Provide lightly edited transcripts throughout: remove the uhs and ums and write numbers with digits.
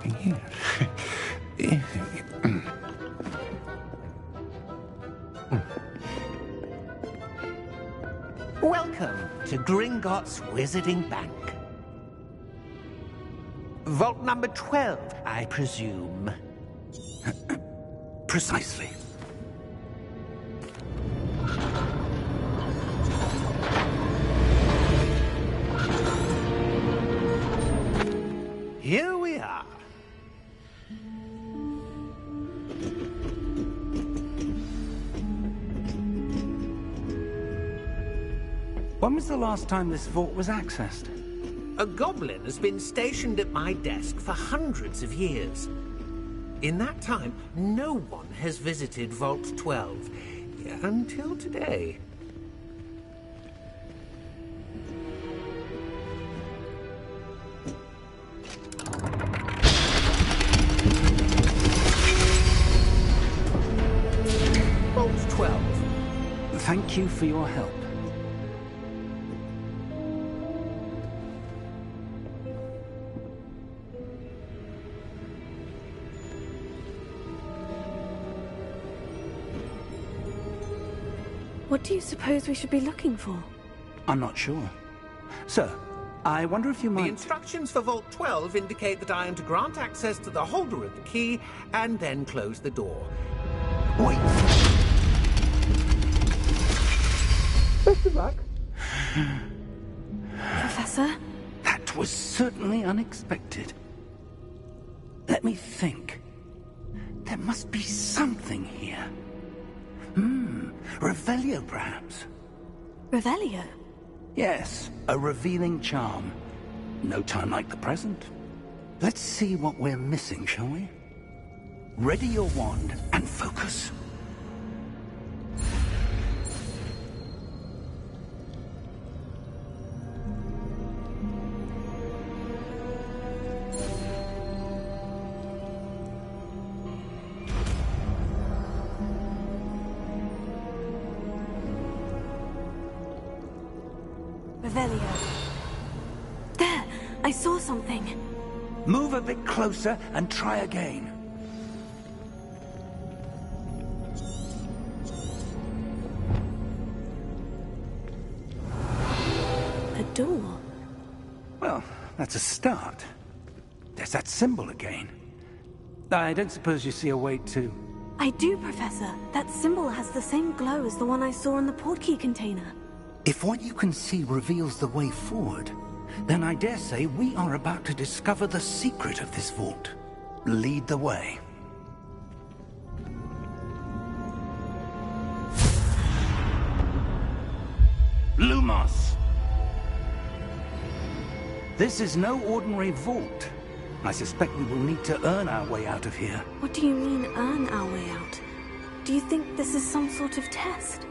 Here. Welcome to Gringotts Wizarding Bank. Vault number 12, I presume. Precisely. Here we are. When was the last time this vault was accessed? A goblin has been stationed at my desk for hundreds of years. In that time, no one has visited Vault 12, until today. Vault 12. Thank you for your help. What do you suppose we should be looking for? I'm not sure. Sir, I wonder if you The might... instructions for Vault 12 indicate that I am to grant access to the holder of the key and then close the door. Wait! Best of luck. Professor? That was certainly unexpected. Let me think. There must be something here. Revelio, perhaps? Revelio? Yes, a revealing charm. No time like the present. Let's see what we're missing, shall we? Ready your wand and focus. Revelio. There! I saw something. Move a bit closer and try again. A door. Well, that's a start. There's that symbol again. I don't suppose you see a way to... I do, Professor. That symbol has the same glow as the one I saw in the portkey container. If what you can see reveals the way forward, then I dare say we are about to discover the secret of this vault. Lead the way. Lumos! This is no ordinary vault. I suspect we will need to earn our way out of here. What do you mean, earn our way out? Do you think this is some sort of test?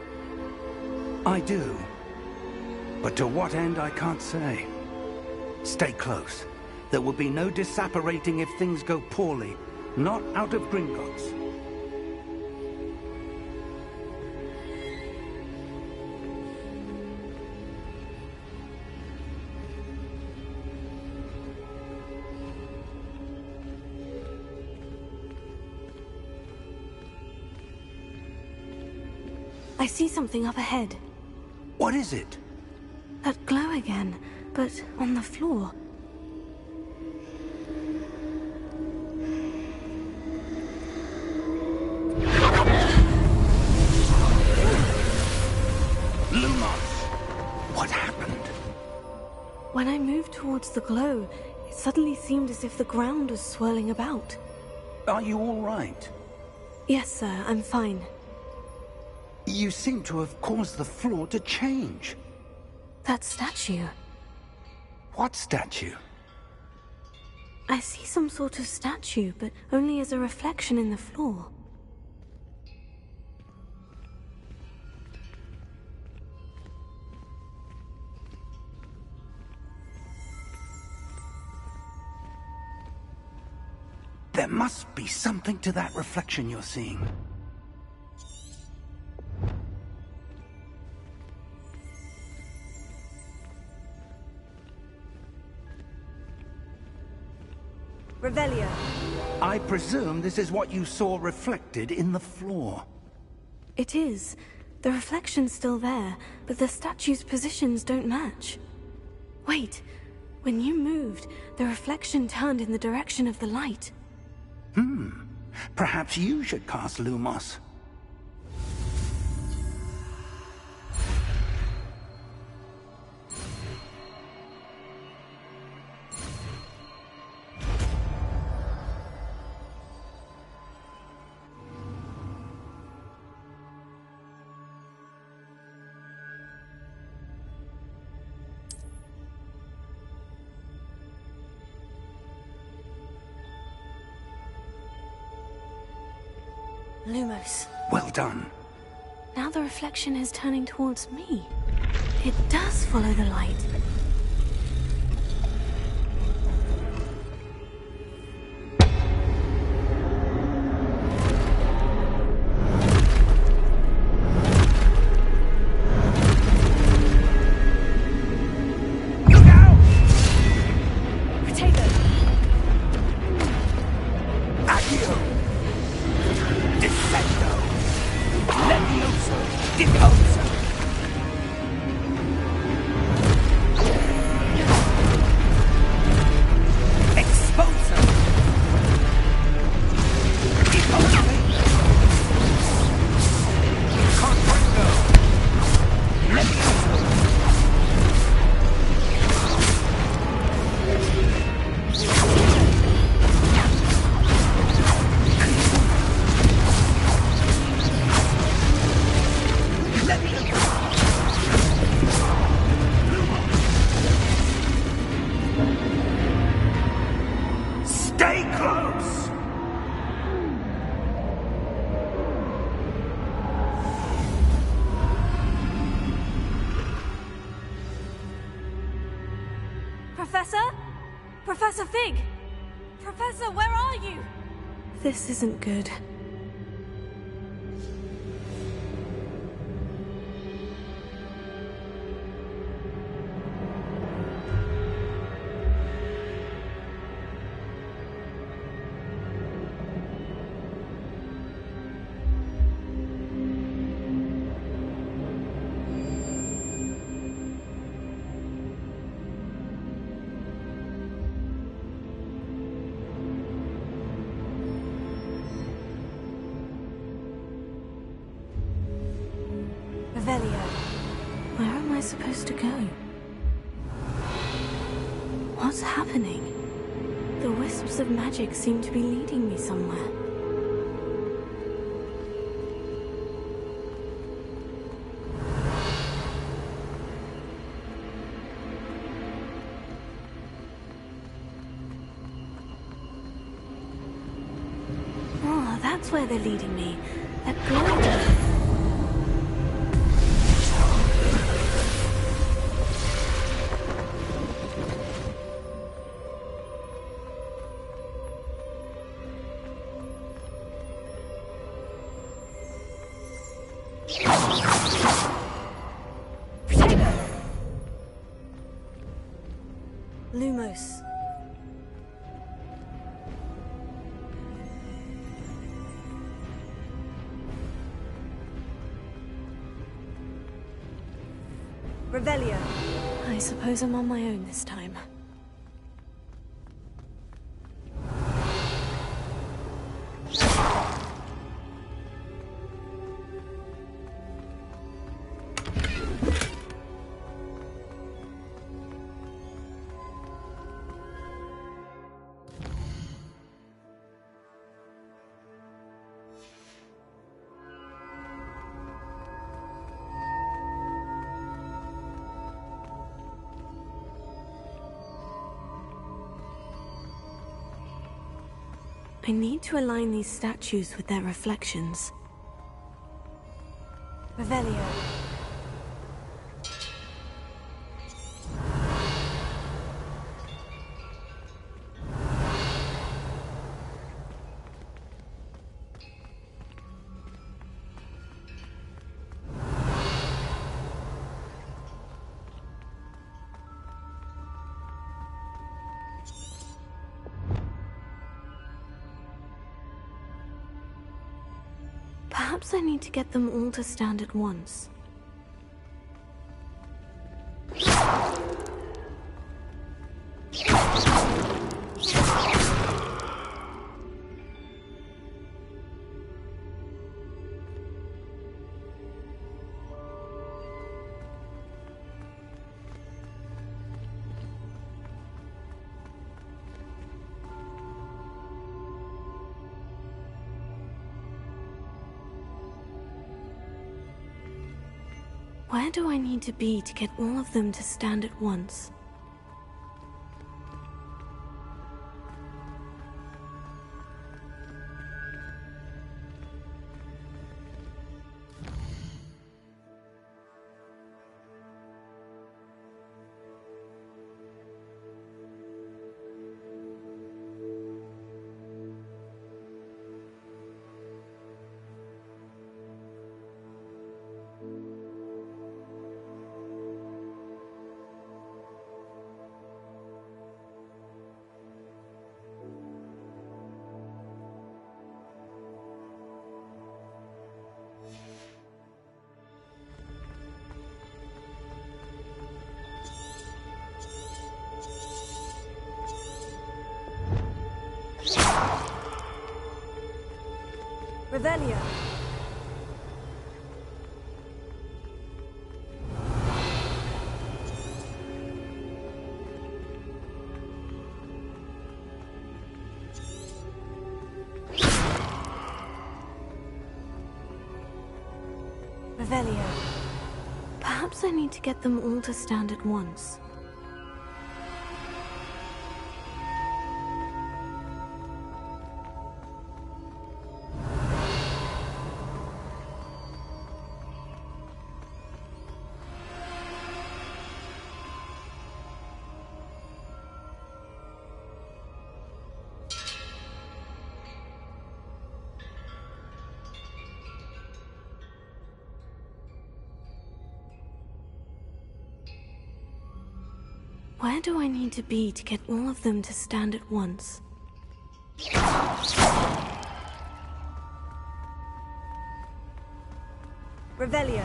I do. But to what end, I can't say. Stay close. There will be no disapparating if things go poorly. Not out of Gringotts. I see something up ahead. What is it? That glow again, but on the floor. Lumos! What happened? When I moved towards the glow, it suddenly seemed as if the ground was swirling about. Are you all right? Yes, sir, I'm fine. You seem to have caused the floor to change. That statue. What statue? I see some sort of statue, but only as a reflection in the floor. There must be something to that reflection you're seeing. Revelio! Revelio. I presume this is what you saw reflected in the floor. It is. The reflection's still there, but the statue's positions don't match. Wait. When you moved, the reflection turned in the direction of the light. Perhaps you should cast Lumos. Lumos. Well done. Now the reflection is turning towards me. It does follow the light. Look out! Potato! Accio! Descendo! Levioso! Deposo! Exposo! Deposo! Confringo! Levioso! Stay close! Professor? Professor Fig! Professor, where are you? This isn't good. Revelio. Where am I supposed to go? What's happening? The wisps of magic seem to be leading me somewhere. Oh, that's where they're leading me. That glow. Lumos. Revelio. I suppose I'm on my own this time. I need to align these statues with their reflections. Revelio. Perhaps I need to get them all to stand at once. Where do I need to be to get all of them to stand at once? Revelio. Revelio. Perhaps I need to get them all to stand at once. Where do I need to be to get all of them to stand at once? Revelio.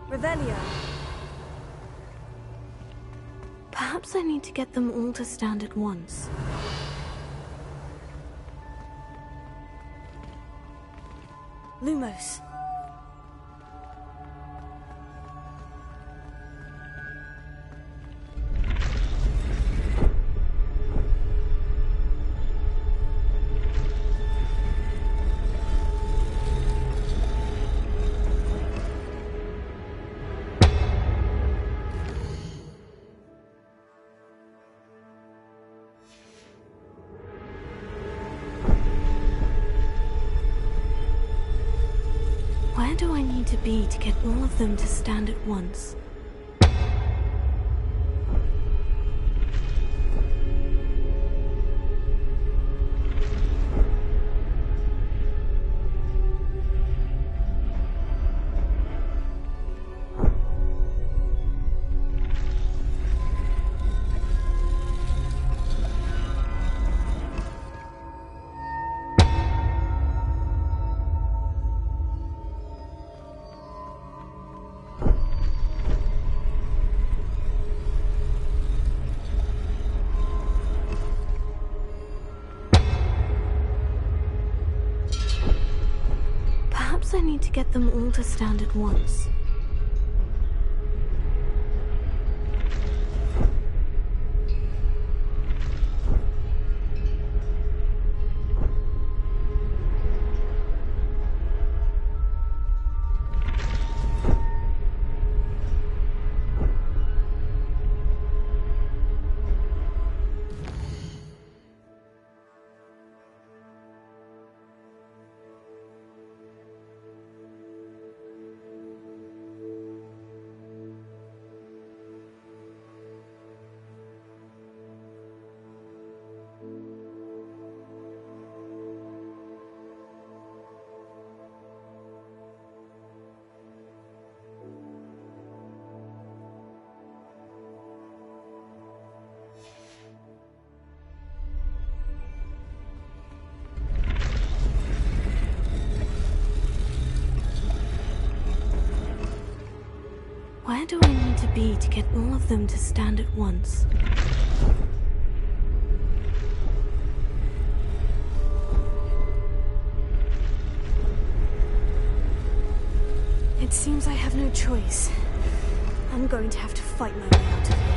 Revelio. Perhaps I need to get them all to stand at once. Lumos. Where do I need to be to get all of them to stand at once? Perhaps I need to get them all to stand at once. Where do I need to be to get all of them to stand at once? It seems I have no choice. I'm going to have to fight my way out of here.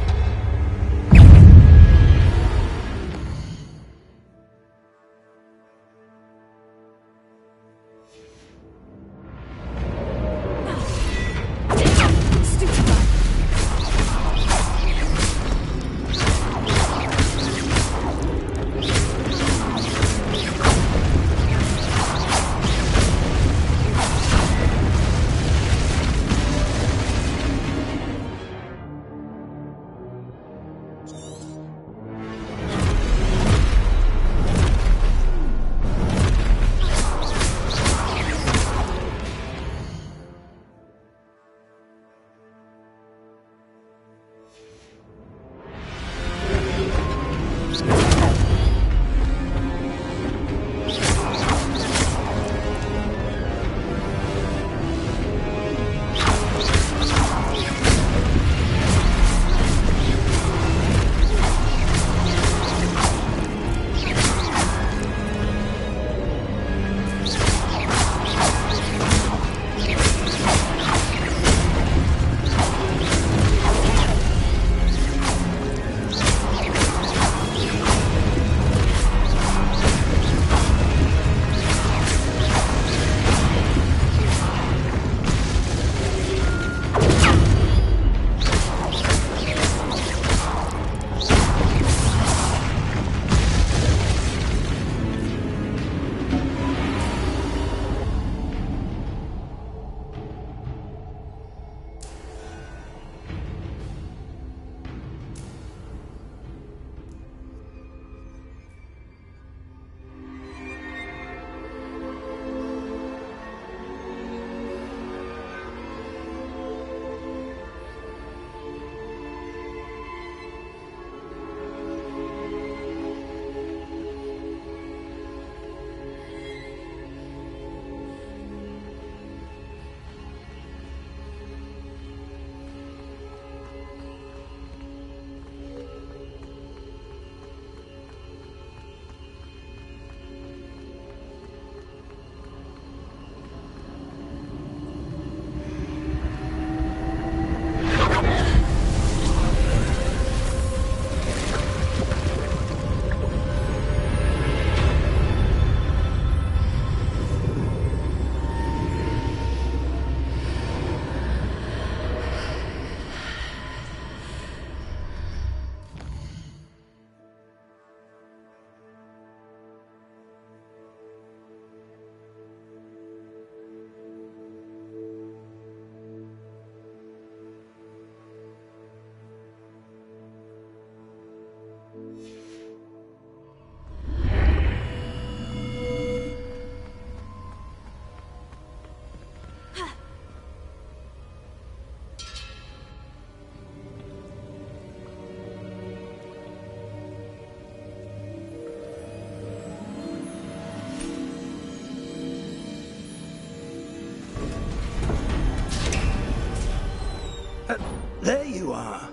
There you are.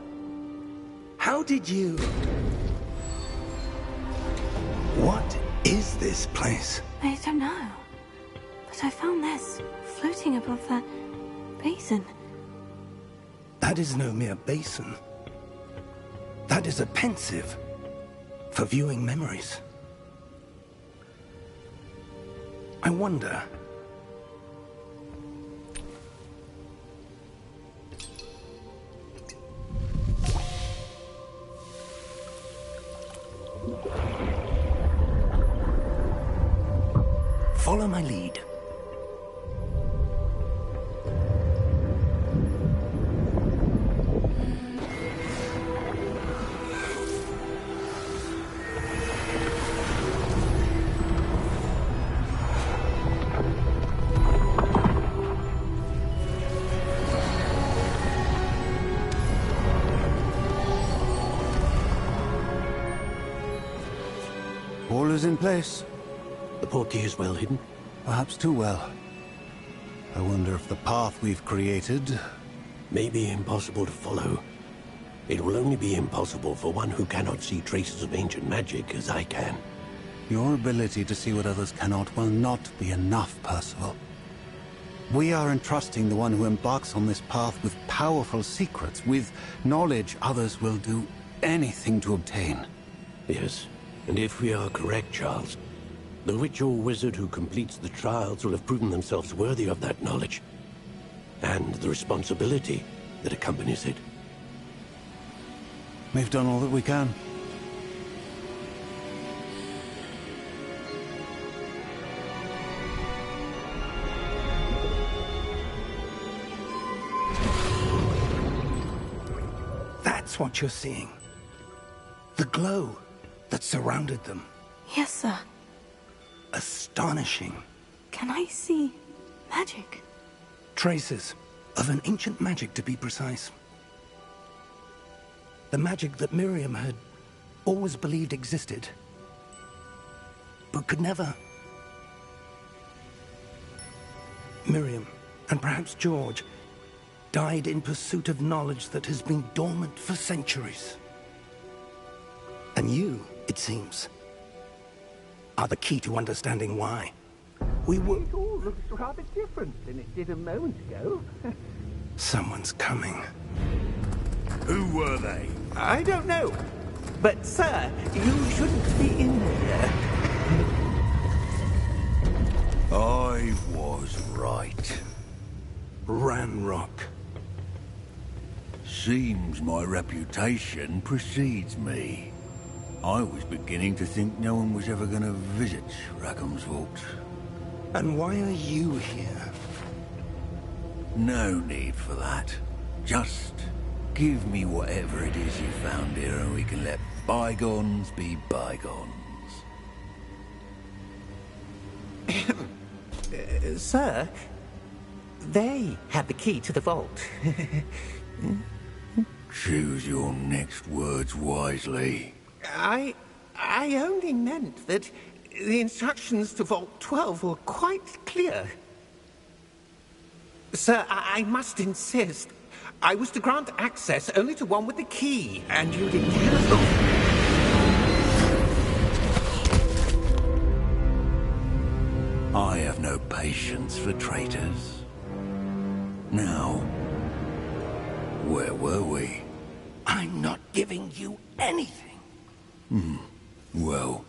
How did you... What is this place? I don't know. But I found this floating above that basin. That is no mere basin. That is a pensive for viewing memories. I wonder... Follow my lead. All is in place. The portkey is well hidden. Perhaps too well. I wonder if the path we've created may be impossible to follow. It will only be impossible for one who cannot see traces of ancient magic as I can. Your ability to see what others cannot will not be enough, Percival. We are entrusting the one who embarks on this path with powerful secrets, with knowledge others will do anything to obtain. Yes, and if we are correct, Charles, the witch or wizard who completes the trials will have proven themselves worthy of that knowledge, and the responsibility that accompanies it. We've done all that we can. That's what you're seeing. The glow that surrounded them. Yes, sir. Astonishing. Can I see magic? Traces of an ancient magic, to be precise. The magic that Miriam had always believed existed, but could never. Miriam, and perhaps George, died in pursuit of knowledge that has been dormant for centuries. And you, it seems, are the key to understanding why. We were... It all looks rather different than it did a moment ago. Someone's coming. Who were they? I don't know. But, sir, you shouldn't be in here. I was right. Ranrock. Seems my reputation precedes me. I was beginning to think no one was ever going to visit Rackham's Vault. And why are you here? No need for that. Just give me whatever it is you found here and we can let bygones be bygones. Sir, they had the key to the vault. Choose your next words wisely. I only meant that the instructions to Vault 12 were quite clear. Sir, I must insist. I was to grant access only to one with the key, and you didn't have... I have no patience for traitors. Now, where were we? I'm not giving you anything. Well,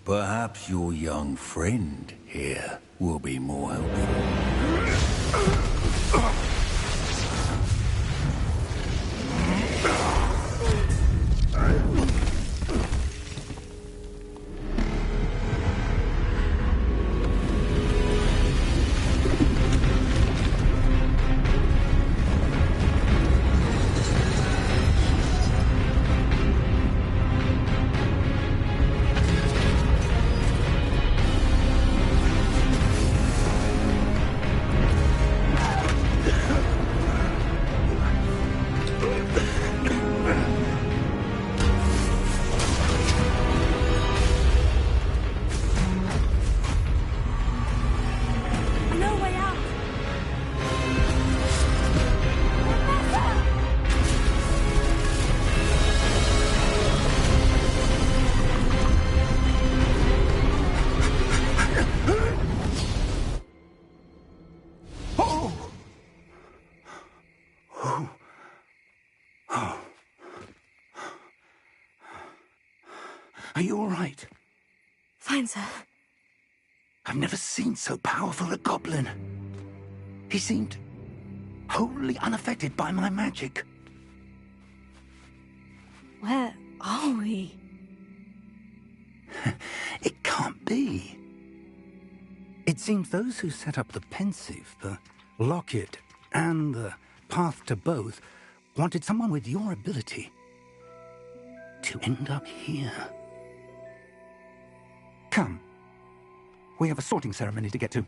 perhaps your young friend here will be more helpful. No way out! Are you all right? Fine, sir. I've never seen so powerful a goblin. He seemed wholly unaffected by my magic. Where are we? It can't be. It seems those who set up the Pensieve, the Locket, and the Path to Both wanted someone with your ability to end up here. Come. We have a sorting ceremony to get to.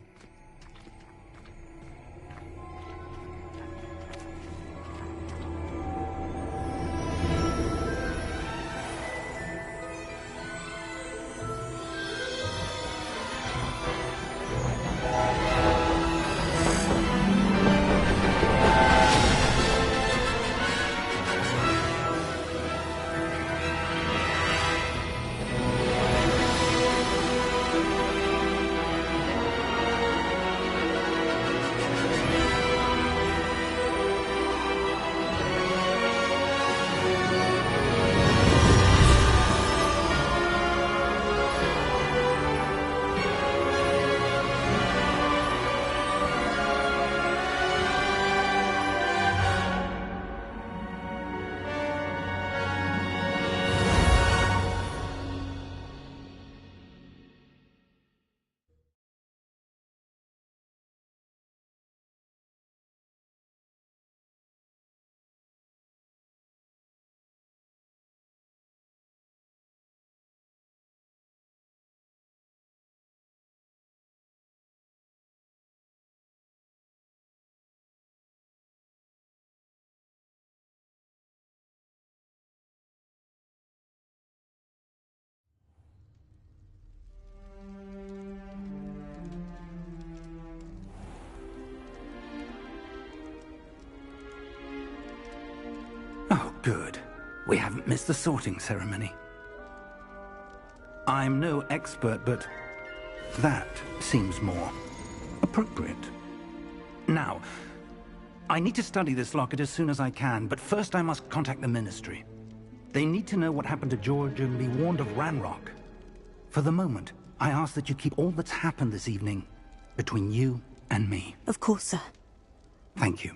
Oh, good. We haven't missed the sorting ceremony. I'm no expert, but that seems more appropriate. Now, I need to study this locket as soon as I can, but first I must contact the Ministry. They need to know what happened to George and be warned of Ranrock. For the moment, I ask that you keep all that's happened this evening between you and me. Of course, sir. Thank you.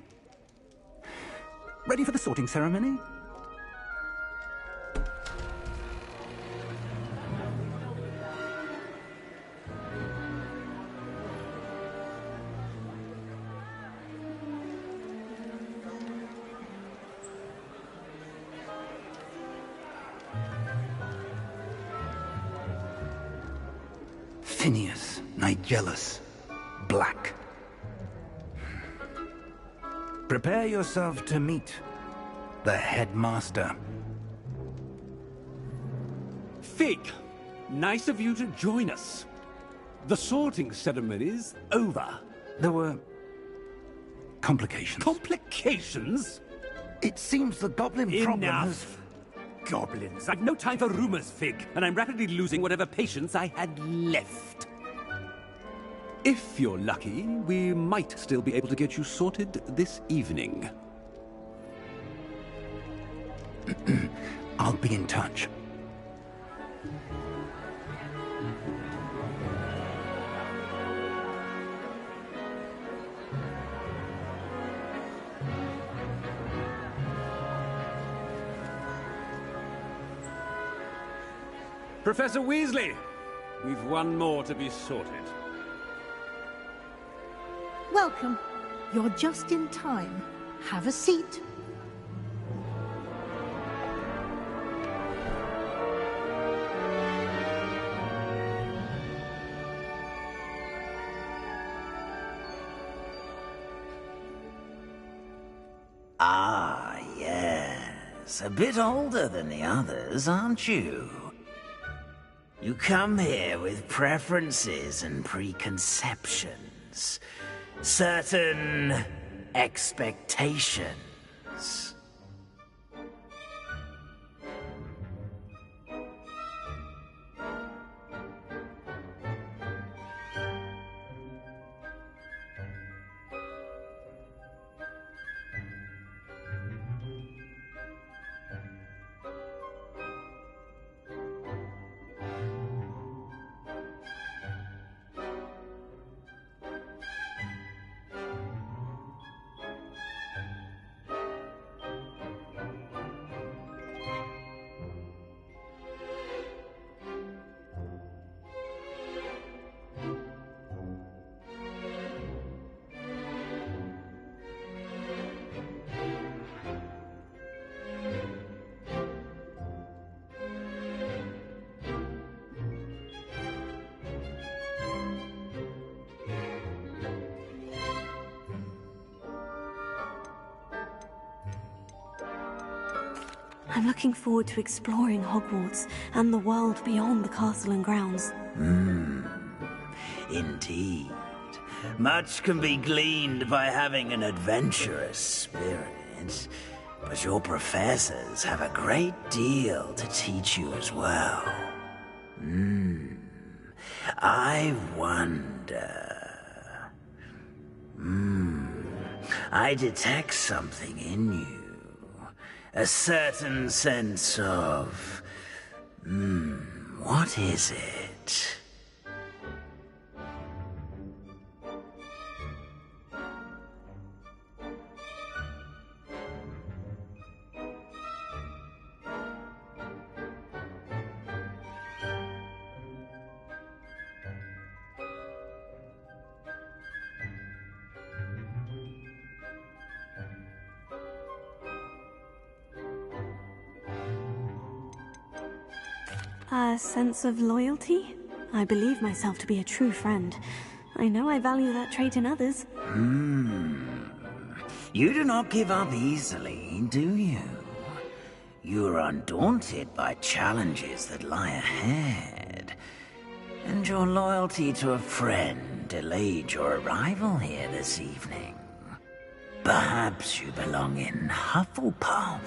Ready for the sorting ceremony? Phineas Nigellus Black. Prepare yourself to meet the headmaster. Fig, nice of you to join us. The sorting ceremony's over. There were complications. Complications? It seems the goblin problem has... Enough! Goblins. I've no time for rumors, Fig, and I'm rapidly losing whatever patience I had left. If you're lucky, we might still be able to get you sorted this evening. I'll be in touch. Professor Weasley, we've one more to be sorted. Welcome. You're just in time. Have a seat. Ah, yes. A bit older than the others, aren't you? You come here with preferences and preconceptions. Certain expectations. I'm looking forward to exploring Hogwarts and the world beyond the castle and grounds. Indeed. Much can be gleaned by having an adventurous spirit, but your professors have a great deal to teach you as well. I wonder... I detect something in you. A certain sense of... what is it? A sense of loyalty? I believe myself to be a true friend. I know I value that trait in others. You do not give up easily, do you? You are undaunted by challenges that lie ahead. And your loyalty to a friend delayed your arrival here this evening. Perhaps you belong in Hufflepuff?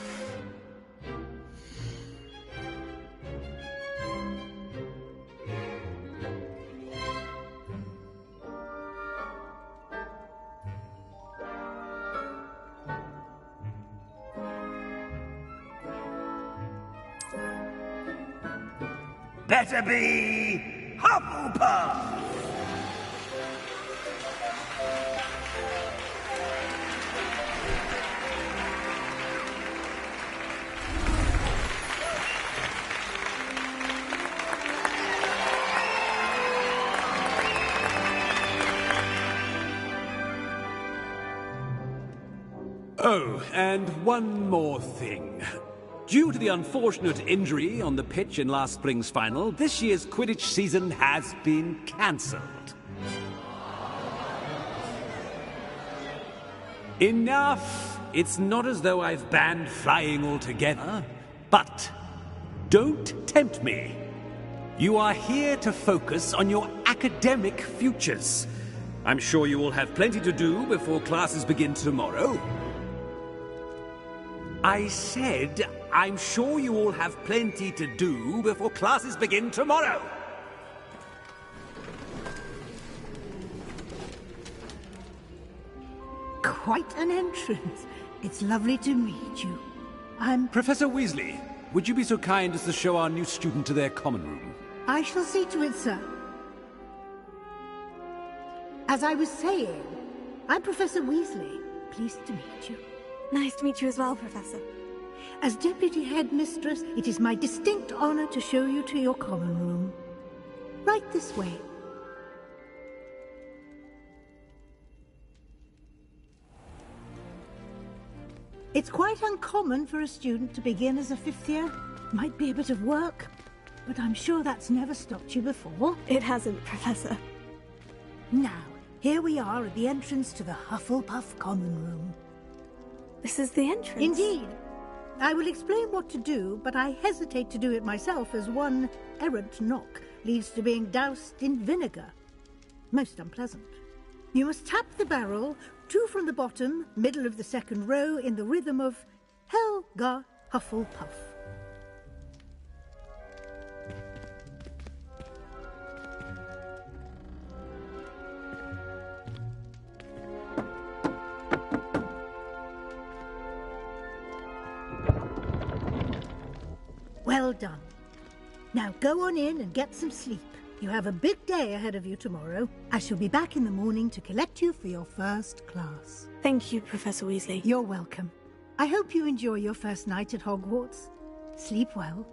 better be Hufflepuff! Oh, and one more thing. Due to the unfortunate injury on the pitch in last spring's final, this year's Quidditch season has been cancelled. Enough! It's not as though I've banned flying altogether, but don't tempt me. You are here to focus on your academic futures. I'm sure you will have plenty to do before classes begin tomorrow. I said, I'm sure you all have plenty to do before classes begin tomorrow. Quite an entrance. It's lovely to meet you. I'm... Professor Weasley, would you be so kind as to show our new student to their common room? I shall see to it, sir. As I was saying, I'm Professor Weasley. Pleased to meet you. Nice to meet you as well, Professor. As Deputy Headmistress, it is my distinct honor to show you to your common room. Right this way. It's quite uncommon for a student to begin as a fifth year. Might be a bit of work, but I'm sure that's never stopped you before. It hasn't, Professor. Now, here we are at the entrance to the Hufflepuff common room. This is the entrance? Indeed. I will explain what to do, but I hesitate to do it myself as one errant knock leads to being doused in vinegar. Most unpleasant. You must tap the barrel, 2 from the bottom, middle of the second row, in the rhythm of Helga Hufflepuff. Well done. Now go on in and get some sleep. You have a big day ahead of you tomorrow. I shall be back in the morning to collect you for your first class. Thank you, Professor Weasley. You're welcome. I hope you enjoy your first night at Hogwarts. Sleep well.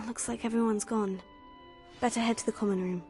Looks like everyone's gone. Better head to the common room.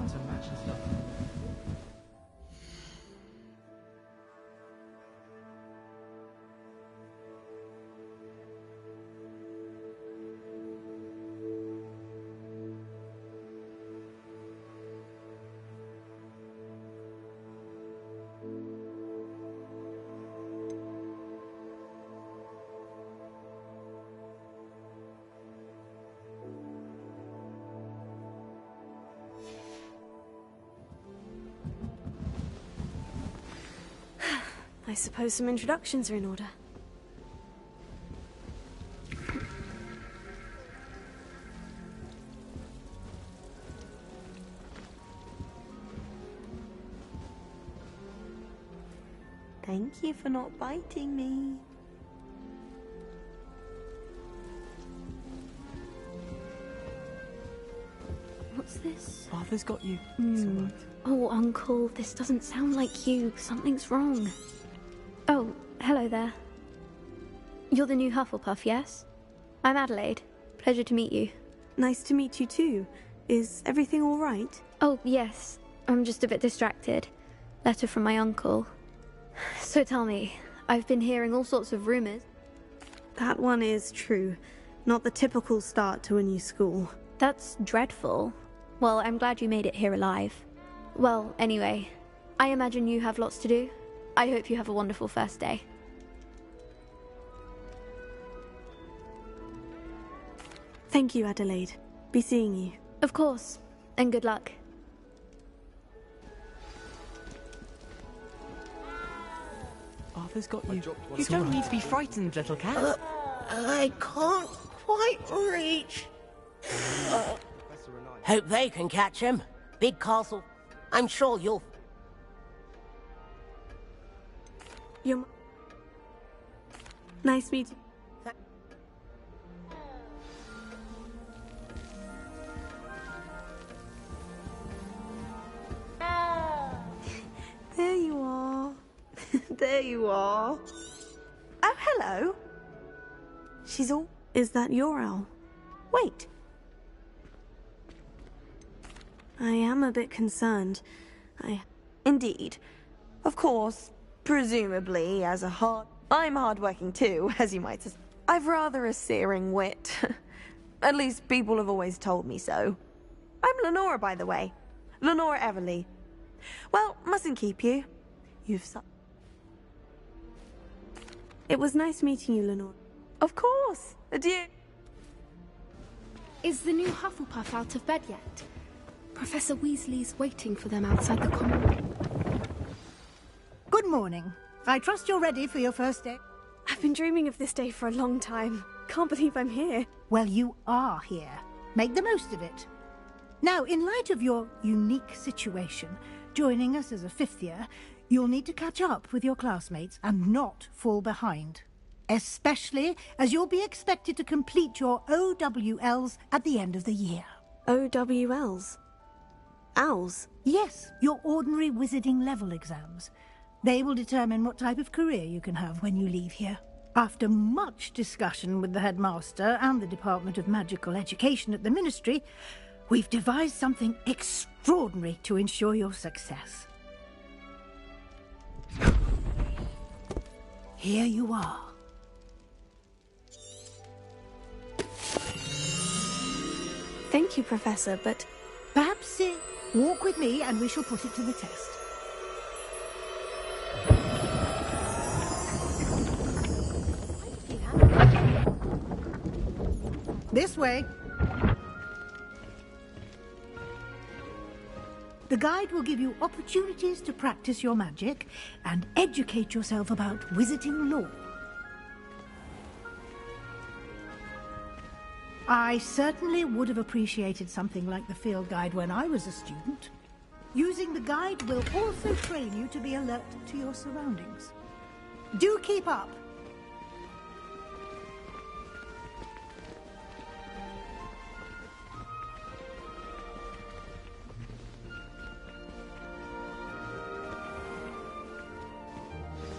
to match and stuff. I suppose some introductions are in order. Thank you for not biting me. What's this? Arthur's got you. It's all right. Oh, Uncle, this doesn't sound like you. Something's wrong. Oh, hello there. You're the new Hufflepuff, yes? I'm Adelaide. Pleasure to meet you. Nice to meet you too. Is everything all right? Oh, yes. I'm just a bit distracted. Letter from my uncle. So tell me, I've been hearing all sorts of rumors. That one is true. Not the typical start to a new school. That's dreadful. Well, I'm glad you made it here alive. Well, anyway, I imagine you have lots to do. I hope you have a wonderful first day. Thank you, Adelaide. Be seeing you. Of course, and good luck. Arthur's got you. You It's don't all right. need to be frightened, little cat. I can't quite reach. Hope they can catch him. Big castle. I'm sure you'll... You're... Nice meeting. There you are. There you are. Oh, hello. She's all... Is that your owl? Wait. I am a bit concerned. Indeed. Of course, presumably, as a I'm hardworking too, as you might suspect. I've rather a searing wit. At least people have always told me so. I'm Lenora, by the way. Lenora Everly. Well, mustn't keep you. It was nice meeting you, Lenore. Of course. Adieu. Is the new Hufflepuff out of bed yet? Professor Weasley's waiting for them outside the common room. Good morning. I trust you're ready for your first day. I've been dreaming of this day for a long time. Can't believe I'm here. Well, you are here. Make the most of it. Now, in light of your unique situation, joining us as a fifth year, you'll need to catch up with your classmates and not fall behind. Especially as you'll be expected to complete your OWLs at the end of the year. OWLs? Owls? Yes, your ordinary wizarding level exams. They will determine what type of career you can have when you leave here. After much discussion with the headmaster and the Department of Magical Education at the Ministry, we've devised something extraordinary to ensure your success. Here you are. Thank you, Professor, but... Perhaps walk with me and we shall put it to the test. This way. The guide will give you opportunities to practice your magic and educate yourself about wizarding lore. I certainly would have appreciated something like the field guide when I was a student. Using the guide will also train you to be alert to your surroundings. Do keep up!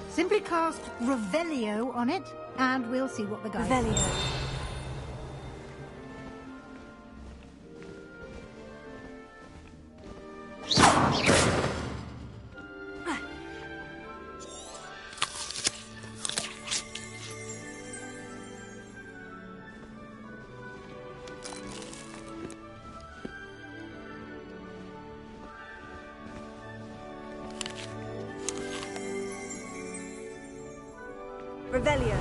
Simply cast Revelio on it, and we'll see what the guide says. Revelio. Revelio.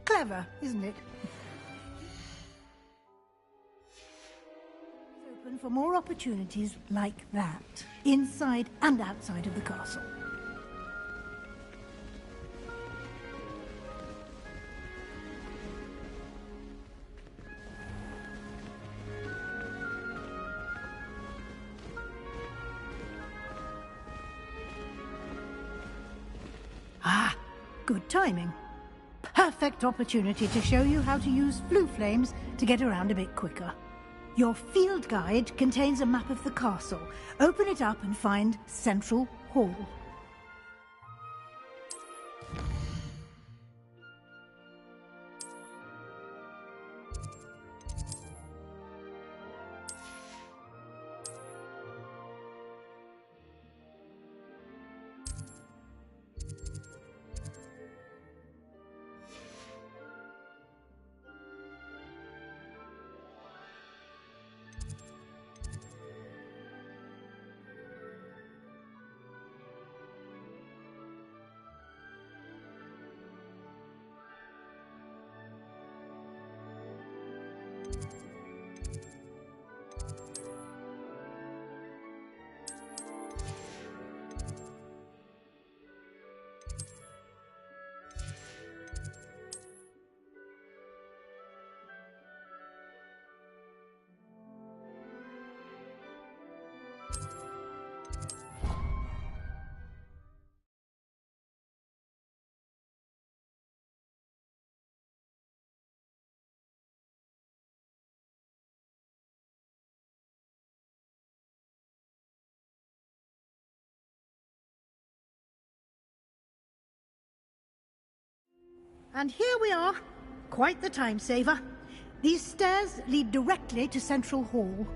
Clever, isn't it? Open for more opportunities like that, inside and outside of the castle. Ah, good timing. Perfect opportunity to show you how to use flue flames to get around a bit quicker. Your field guide contains a map of the castle. Open it up and find Central Hall. And here we are. Quite the time saver. These stairs lead directly to Central Hall.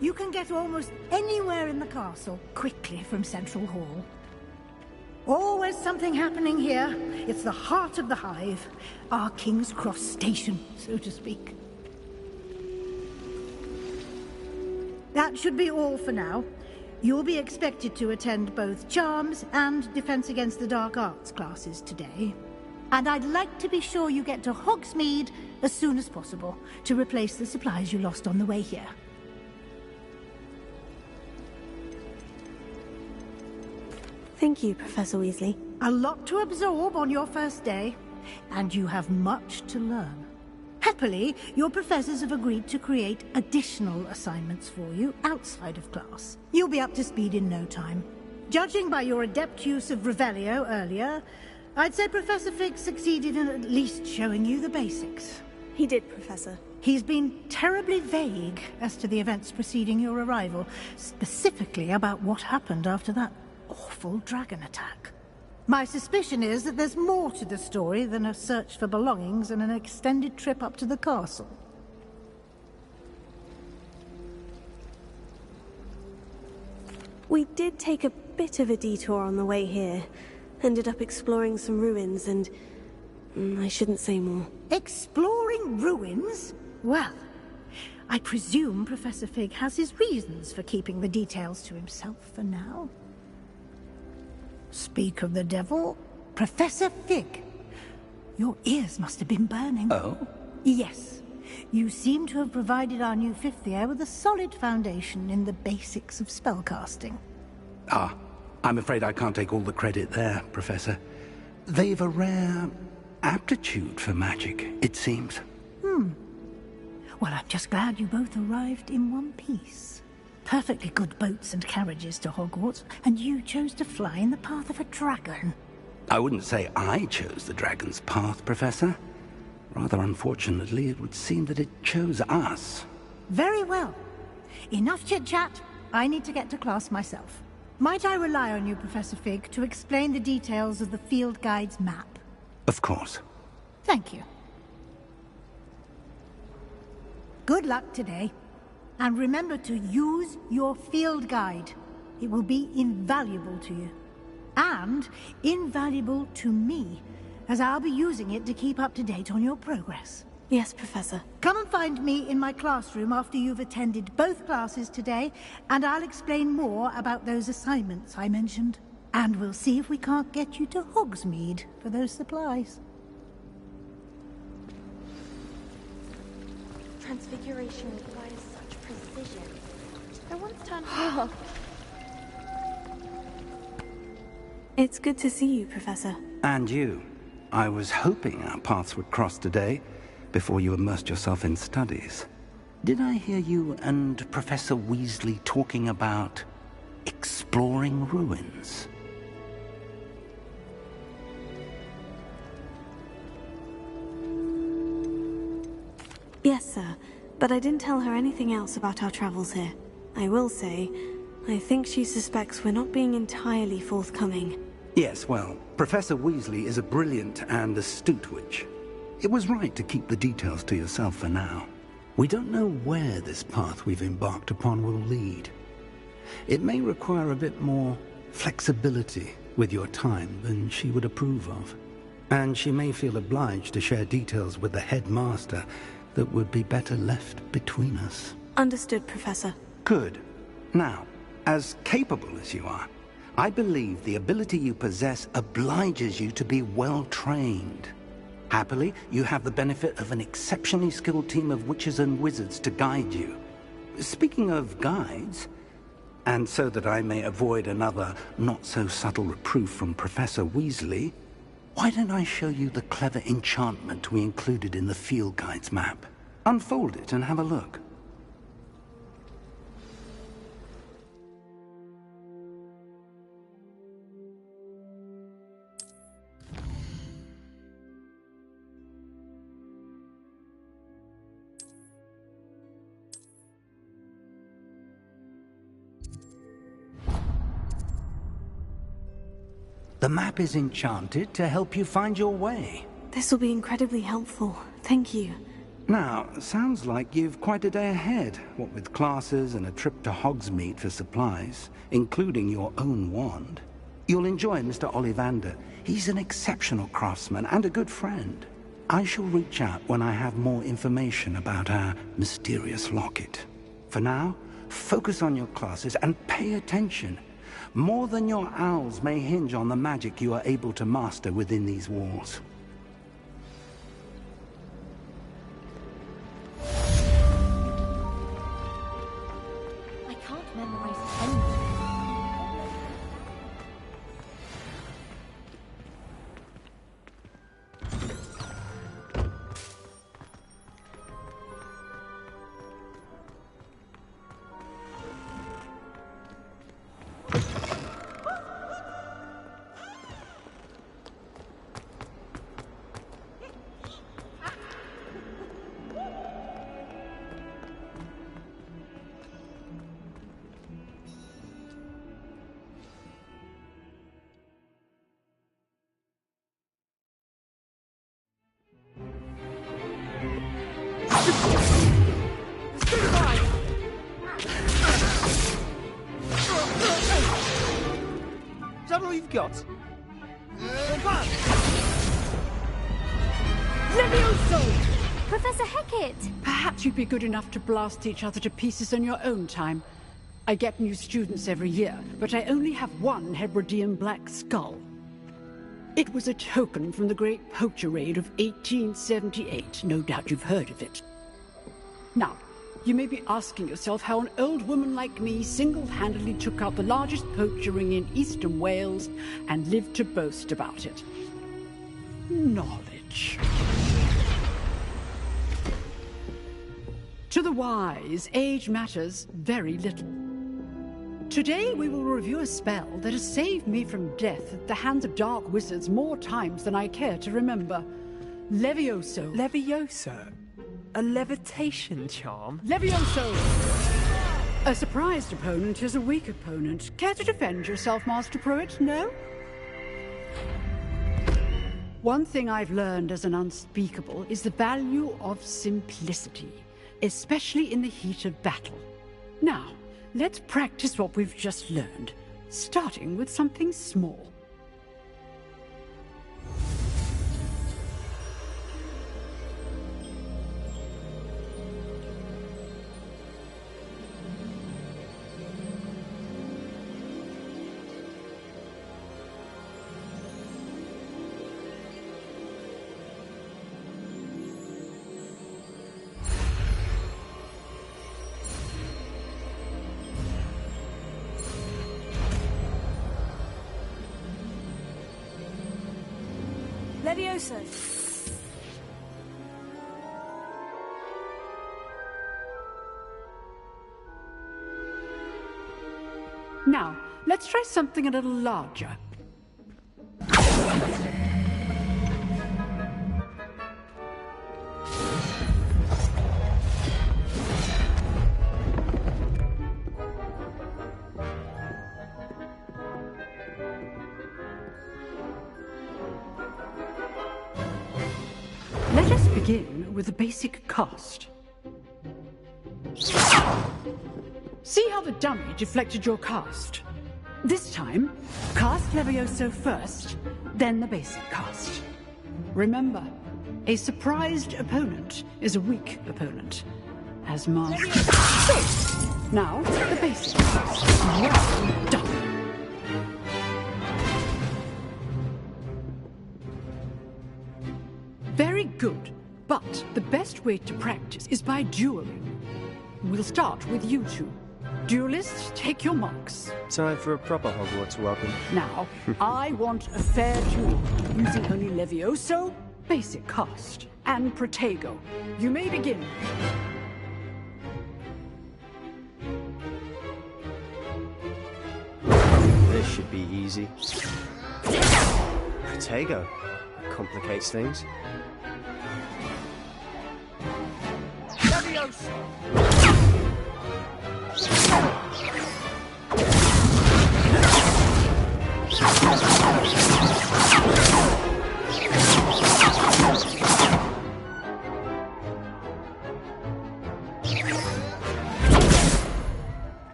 You can get almost anywhere in the castle quickly from Central Hall. Always something happening here. It's the heart of the Hive. Our King's Cross station, so to speak. That should be all for now. You'll be expected to attend both Charms and Defense Against the Dark Arts classes today. And I'd like to be sure you get to Hogsmeade as soon as possible to replace the supplies you lost on the way here. Thank you, Professor Weasley. A lot to absorb on your first day, and you have much to learn. Happily, your professors have agreed to create additional assignments for you outside of class. You'll be up to speed in no time. Judging by your adept use of Revelio earlier, I'd say Professor Fig succeeded in at least showing you the basics. He did, Professor. He's been terribly vague as to the events preceding your arrival, specifically about what happened after that awful dragon attack. My suspicion is that there's more to the story than a search for belongings and an extended trip up to the castle. We did take a bit of a detour on the way here. Ended up exploring some ruins and... I shouldn't say more. Exploring ruins? Well, I presume Professor Fig has his reasons for keeping the details to himself for now. Speak of the devil, Professor Fig. Your ears must have been burning. Oh? Yes. You seem to have provided our new fifth year with a solid foundation in the basics of spellcasting. Ah, I'm afraid I can't take all the credit there, Professor. They've a rare aptitude for magic, it seems. Well, I'm just glad you both arrived in one piece. Perfectly good boats and carriages to Hogwarts, and you chose to fly in the path of a dragon. I wouldn't say I chose the dragon's path, Professor. Rather unfortunately, it would seem that it chose us. Very well. Enough chit-chat. I need to get to class myself. Might I rely on you, Professor Fig, to explain the details of the field guide's map? Of course. Thank you. Good luck today. And remember to use your field guide. It will be invaluable to you. And invaluable to me, as I'll be using it to keep up to date on your progress. Yes, Professor. Come and find me in my classroom after you've attended both classes today, and I'll explain more about those assignments I mentioned. And we'll see if we can't get you to Hogsmeade for those supplies. Transfiguration requires such precision. I once turned... It's good to see you, Professor. And you. I was hoping our paths would cross today, before you immersed yourself in studies. Did I hear you and Professor Weasley talking about exploring ruins? Yes, sir. But I didn't tell her anything else about our travels here. I will say, I think she suspects we're not being entirely forthcoming. Yes, well, Professor Weasley is a brilliant and astute witch. It was right to keep the details to yourself for now. We don't know where this path we've embarked upon will lead. It may require a bit more flexibility with your time than she would approve of. And she may feel obliged to share details with the headmaster that would be better left between us. Understood, Professor. Good. Now, as capable as you are, I believe the ability you possess obliges you to be well trained. Happily, you have the benefit of an exceptionally skilled team of witches and wizards to guide you. Speaking of guides, and so that I may avoid another not-so-subtle reproof from Professor Weasley, why don't I show you the clever enchantment we included in the field guide's map? Unfold it and have a look. The map is enchanted to help you find your way. This will be incredibly helpful. Thank you. Now, sounds like you've quite a day ahead, what with classes and a trip to Hogsmeade for supplies, including your own wand. You'll enjoy Mr. Ollivander. He's an exceptional craftsman and a good friend. I shall reach out when I have more information about our mysterious locket. For now, focus on your classes and pay attention. More than your owls may hinge on the magic you are able to master within these walls. I can't memorize anything. Is that all you've got? Levioso! Professor Hecat! Perhaps you'd be good enough to blast each other to pieces in your own time. I get new students every year, but I only have one Hebridean black skull. It was a token from the Great Poacher Raid of 1878. No doubt you've heard of it. Now, you may be asking yourself how an old woman like me single-handedly took out the largest poacher ring in eastern Wales and lived to boast about it. Knowledge. To the wise, age matters very little. Today we will review a spell that has saved me from death at the hands of dark wizards more times than I care to remember. Levioso. Levioso? A levitation charm? Levioso! A surprised opponent is a weak opponent. Care to defend yourself, Master Pruitt? No? One thing I've learned as an unspeakable is the value of simplicity, especially in the heat of battle. Now, let's practice what we've just learned, starting with something small. Levioso. Now, let's try something a little larger. Let us begin with the basic cast. See how the dummy deflected your cast? This time, cast Levioso first, then the basic cast. Remember, a surprised opponent is a weak opponent. As master. So, now, the basic cast. Well done. Very good, but the best way to practice is by dueling. We'll start with you two. Duelists, take your marks. Time for a proper Hogwarts welcome. Now, I want a fair duel, using only Levioso, basic cast, and Protego. You may begin. This should be easy. Protego. Complicates things.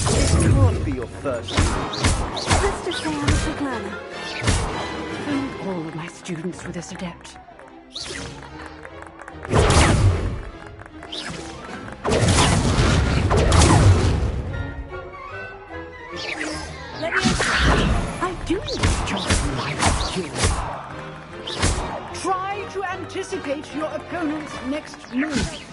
This can't be your first. Let's just say I'm a quick learner. If only all of my students were this adept. I'm doing this job like you. Try to anticipate your opponent's next move.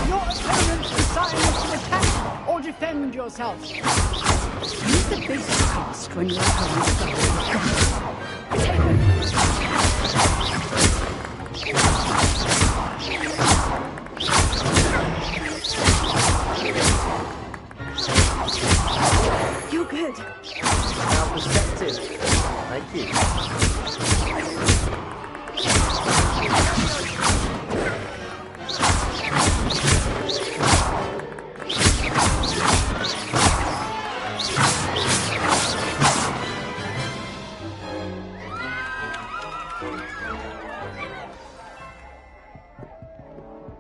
Your opponent decides to attack or defend yourself. Use the basic cast when your opponent starts. You're good. Now perspective. Thank you.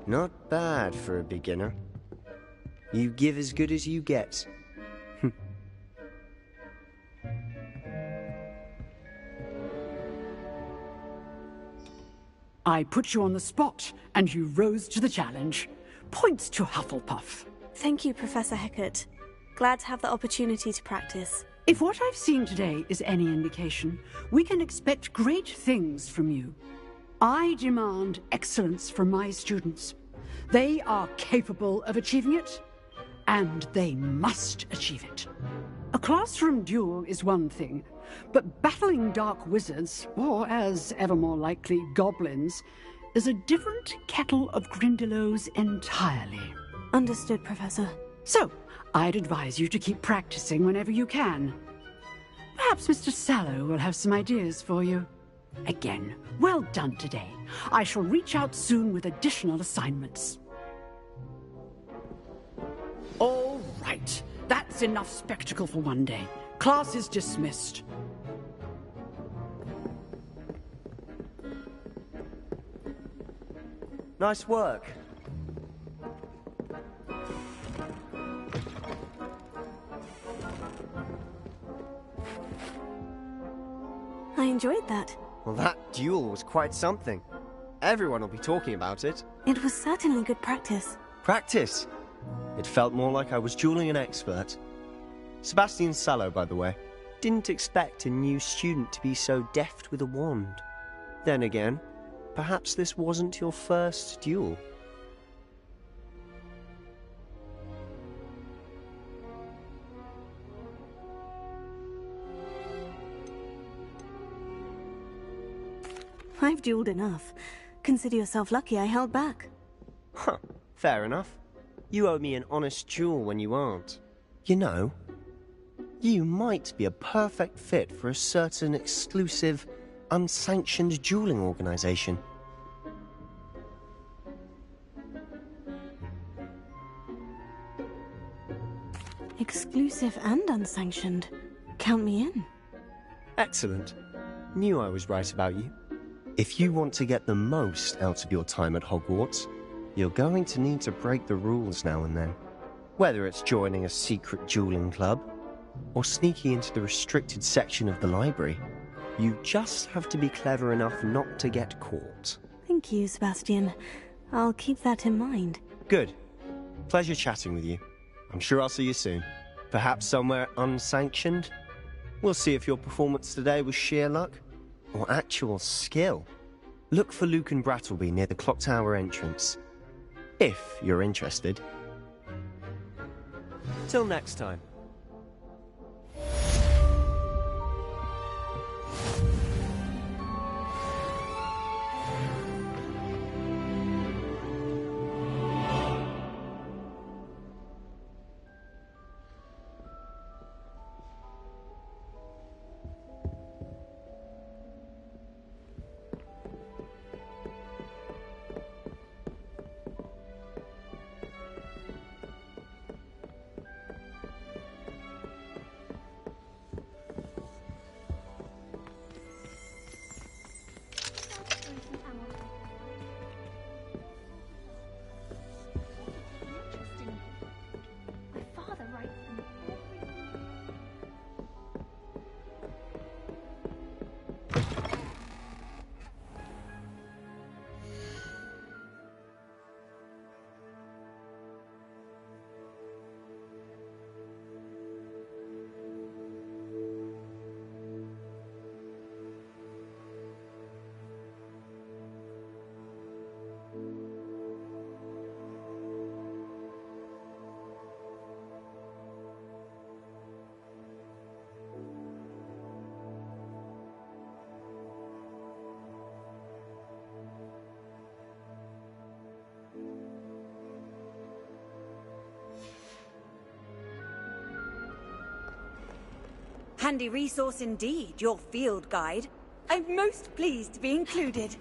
Not bad for a beginner. You give as good as you get. I put you on the spot, and you rose to the challenge. Points to Hufflepuff. Thank you, Professor Hecat. Glad to have the opportunity to practice. If what I've seen today is any indication, we can expect great things from you. I demand excellence from my students. They are capable of achieving it, and they must achieve it. A classroom duel is one thing, but battling dark wizards, or as ever more likely, goblins, is a different kettle of Grindylows entirely. Understood, Professor. So, I'd advise you to keep practicing whenever you can. Perhaps Mr. Sallow will have some ideas for you. Again, well done today. I shall reach out soon with additional assignments. All right. That's enough spectacle for one day. Class is dismissed. Nice work. I enjoyed that. Well, that duel was quite something. Everyone will be talking about it. It was certainly good practice. Practice? It felt more like I was dueling an expert. Sebastian Sallow, by the way. Didn't expect a new student to be so deft with a wand. Then again, perhaps this wasn't your first duel. I've dueled enough. Consider yourself lucky I held back. Huh, fair enough. You owe me an honest duel when you aren't. You know, you might be a perfect fit for a certain exclusive, unsanctioned dueling organization. Exclusive and unsanctioned. Count me in. Excellent. Knew I was right about you. If you want to get the most out of your time at Hogwarts, you're going to need to break the rules now and then. Whether it's joining a secret dueling club, or sneaking into the restricted section of the library, you just have to be clever enough not to get caught. Thank you, Sebastian. I'll keep that in mind. Good. Pleasure chatting with you. I'm sure I'll see you soon. Perhaps somewhere unsanctioned? We'll see if your performance today was sheer luck or actual skill. Look for Lucan Brattleby near the Clock Tower entrance, if you're interested. Till next time. Handy resource indeed, your field guide. I'm most pleased to be included.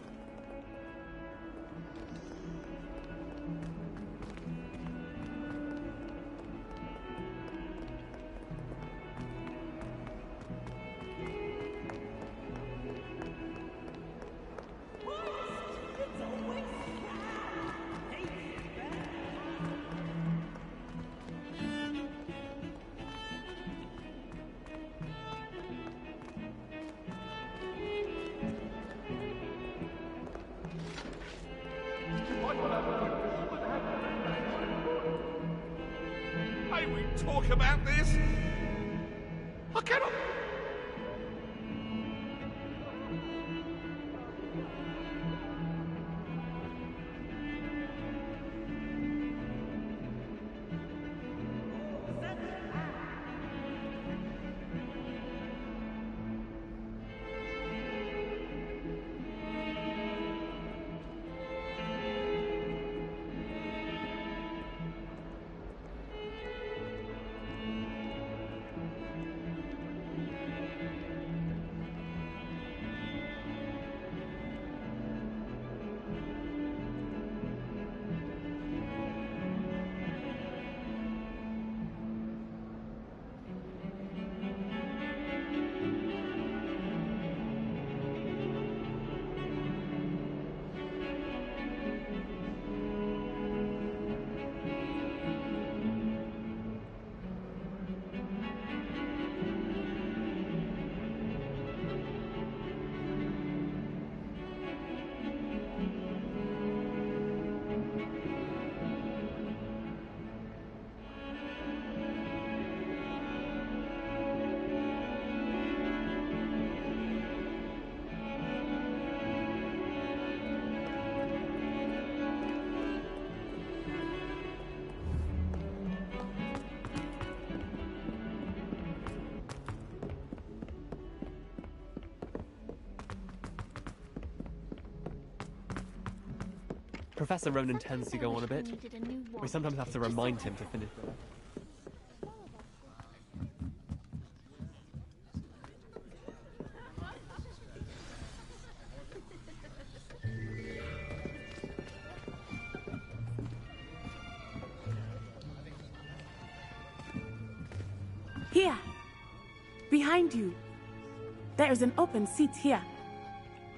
May we talk about this? I cannot... Professor Ronan tends to go on a bit. We sometimes have to remind him to finish it. Here! Behind you. There is an open seat here.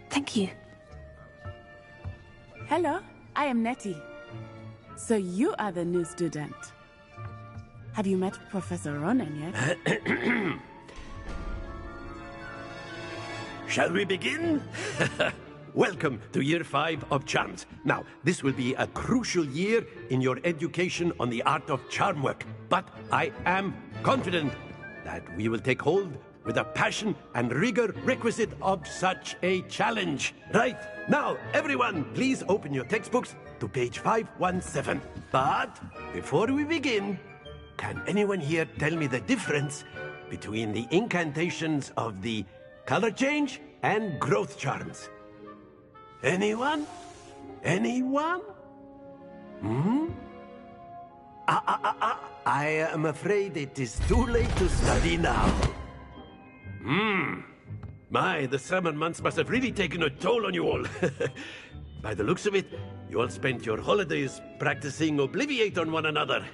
Thank you. Hello, I am Nettie. So you are the new student. Have you met Professor Ronan yet? Shall we begin? Welcome to Year 5 of Charms. Now, this will be a crucial year in your education on the art of charm work, but I am confident that we will take hold with the passion and rigor requisite of such a challenge. Right, now, everyone, please open your textbooks to page 517. But before we begin, can anyone here tell me the difference between the incantations of the color change and growth charms? Anyone? Anyone? I am afraid it is too late to study now. My, the summer months must have really taken a toll on you all. By the looks of it, you all spent your holidays practicing Obliviate on one another.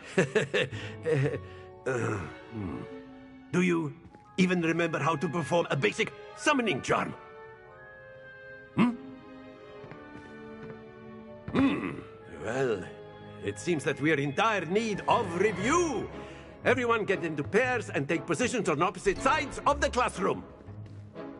Do you even remember how to perform a basic summoning charm? Well, it seems that we are in dire need of review. Everyone get into pairs and take positions on opposite sides of the classroom.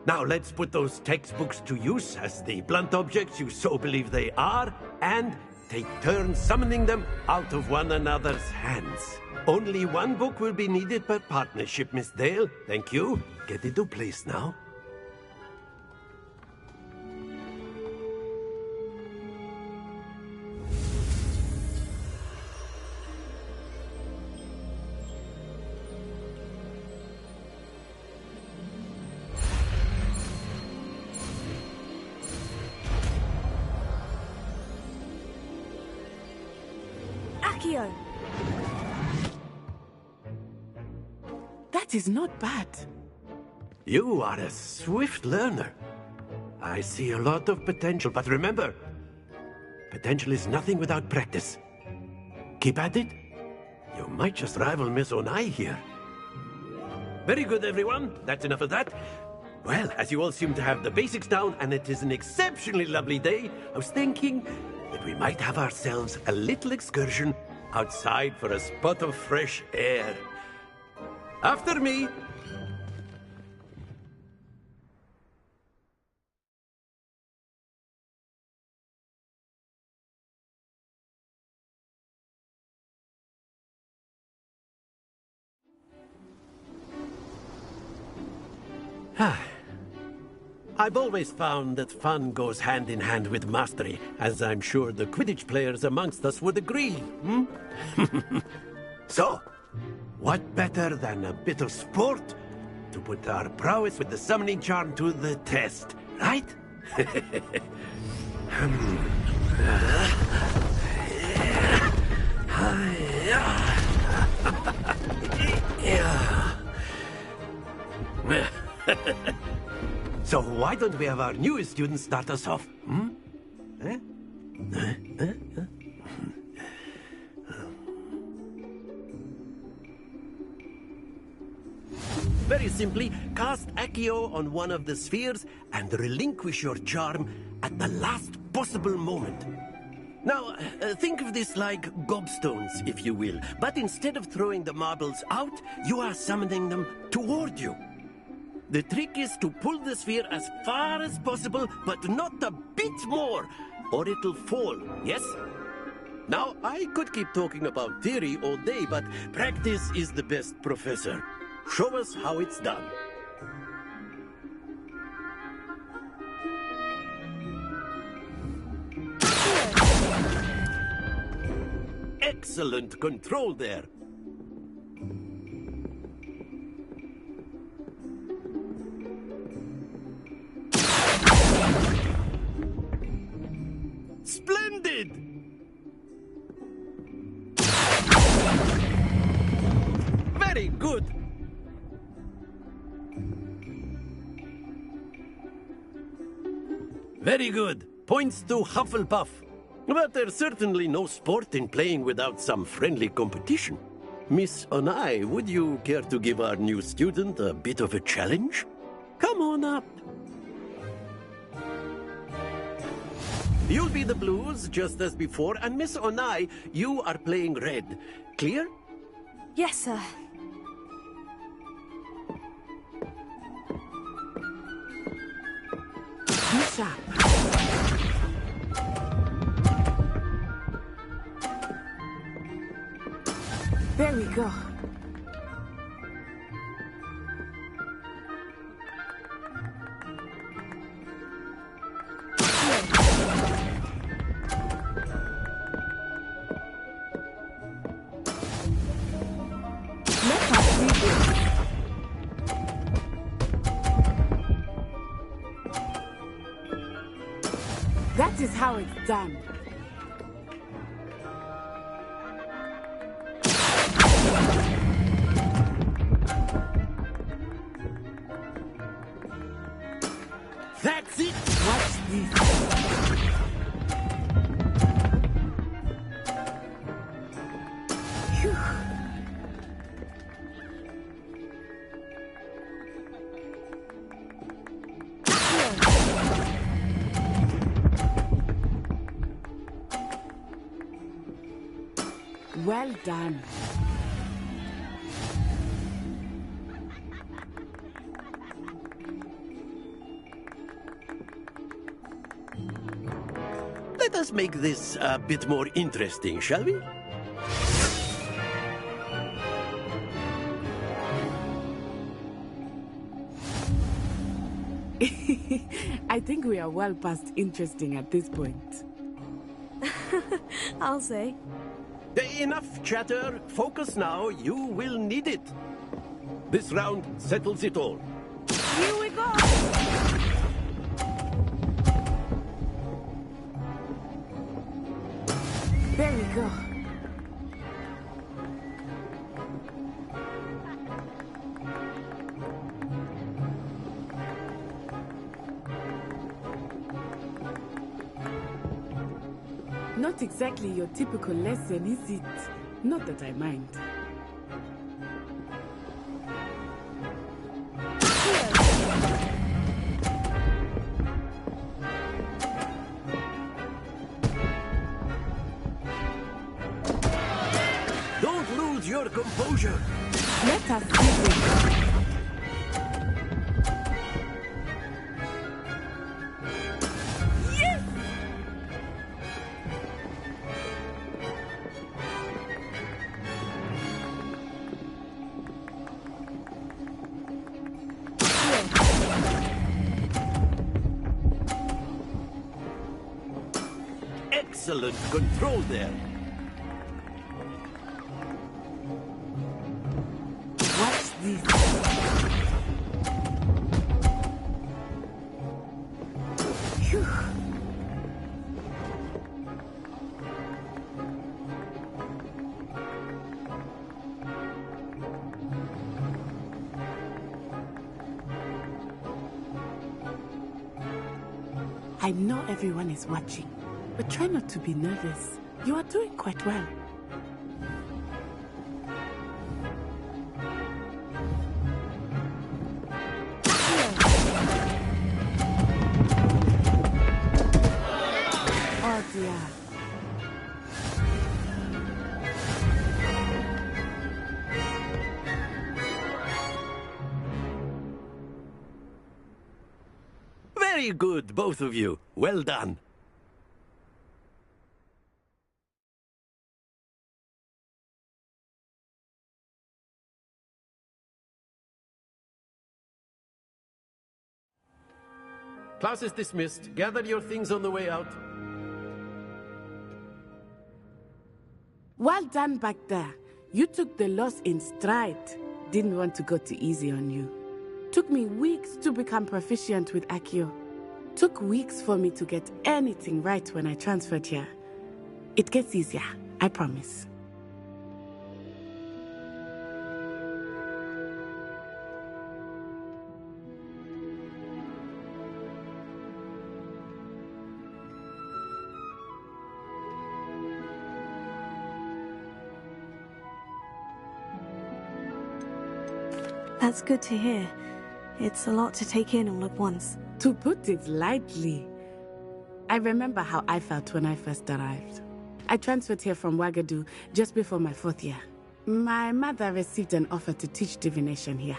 Now let's put those textbooks to use as the blunt objects you so believe they are, and take turns summoning them out of one another's hands. Only one book will be needed per partnership, Miss Dale. Thank you. Get into place now. Accio! That is not bad. You are a swift learner. I see a lot of potential, but remember, potential is nothing without practice. Keep at it. You might just rival Miss Onai here. Very good, everyone. That's enough of that. Well, as you all seem to have the basics down, and it is an exceptionally lovely day, I was thinking that we might have ourselves a little excursion outside for a spot of fresh air. After me. I've always found that fun goes hand in hand with mastery, as I'm sure the Quidditch players amongst us would agree. So, what better than a bit of sport to put our prowess with the summoning charm to the test, right? So why don't we have our newest student start us off? Very simply, cast Accio on one of the spheres and relinquish your charm at the last possible moment. Now, think of this like gobstones, if you will, but instead of throwing the marbles out, you are summoning them toward you. The trick is to pull the sphere as far as possible, but not a bit more, or it'll fall, yes? Now, I could keep talking about theory all day, but practice is the best professor. Show us how it's done. Excellent control there. Splendid! Very good. Very good. Points to Hufflepuff. But there's certainly no sport in playing without some friendly competition. Miss Onai, would you care to give our new student a bit of a challenge? Come on up. You'll be the blues, just as before, and Miss Onai, you are playing red. Clear? Yes, sir. Be sharp. There we go. That is how it's done. That's it! Watch this. Phew. Well done. Let us make this a bit more interesting, shall we? I think we are well past interesting at this point. I'll say. Enough chatter. Focus now. You will need it. This round settles it all. Here we go! There we go. Not exactly your typical lesson, is it? Not that I mind. Don't lose your composure. Let us see this. Excellent control there. Watch this. Phew. I know everyone is watching. But try not to be nervous. You are doing quite well. Oh dear. Very good, both of you. Well done. Class is dismissed. Gather your things on the way out. Well done back there. You took the loss in stride. Didn't want to go too easy on you. Took me weeks to become proficient with Accio. Took weeks for me to get anything right when I transferred here. It gets easier, I promise. That's good to hear. It's a lot to take in all at once. To put it lightly, I remember how I felt when I first arrived. I transferred here from Wagadu just before my 4th year. My mother received an offer to teach divination here.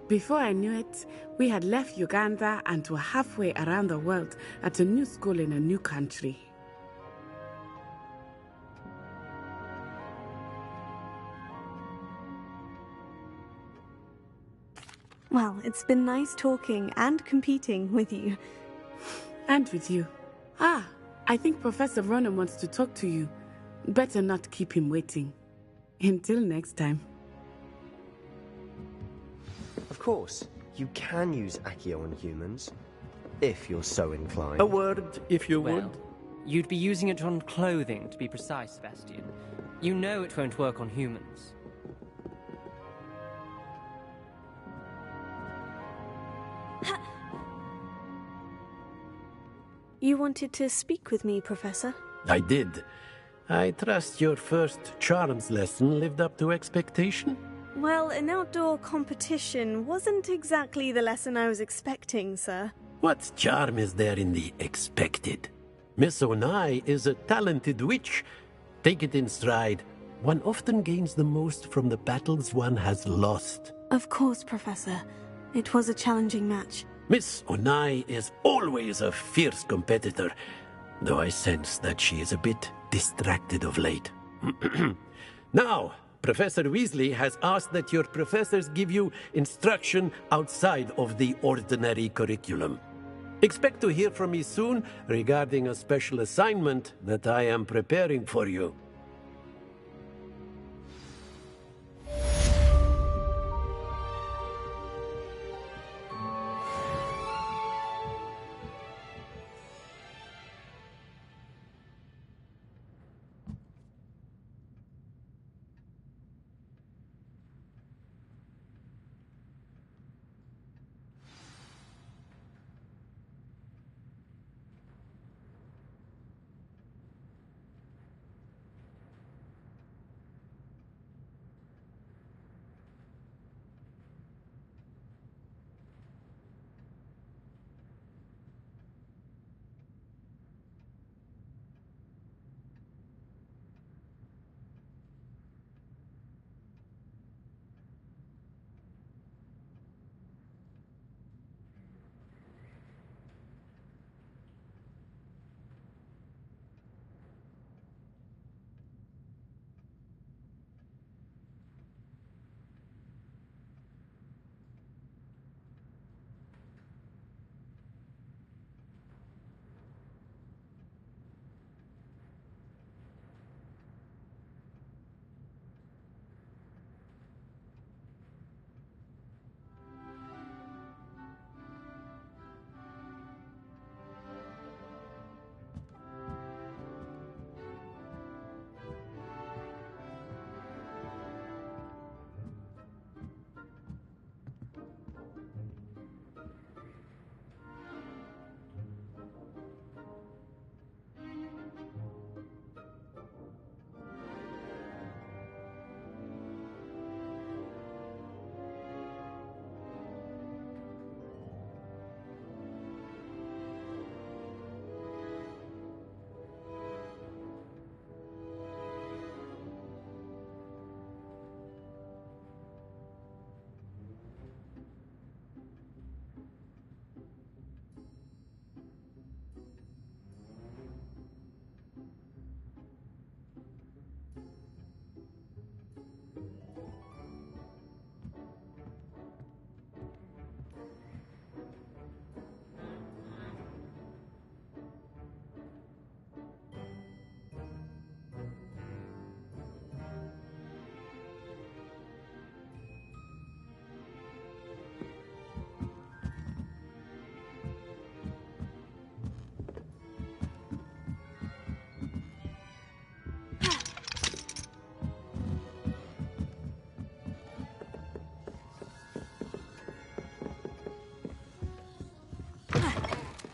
Before I knew it, we had left Uganda and were halfway around the world at a new school in a new country. Well, it's been nice talking and competing with you. And with you. Ah, I think Professor Ronen wants to talk to you. Better not keep him waiting. Until next time. Of course, you can use Accio on humans, if you're so inclined. A word, if you would. Well, you'd be using it on clothing, to be precise, Sebastian. You know it won't work on humans. You wanted to speak with me, Professor? I did. I trust your first charms lesson lived up to expectation? Well, an outdoor competition wasn't exactly the lesson I was expecting, sir. What charm is there in the expected? Miss Onai is a talented witch. Take it in stride. One often gains the most from the battles one has lost. Of course, Professor. It was a challenging match. Miss Onai is always a fierce competitor, though I sense that she is a bit distracted of late. Now, Professor Weasley has asked that your professors give you instruction outside of the ordinary curriculum. Expect to hear from me soon regarding a special assignment that I am preparing for you.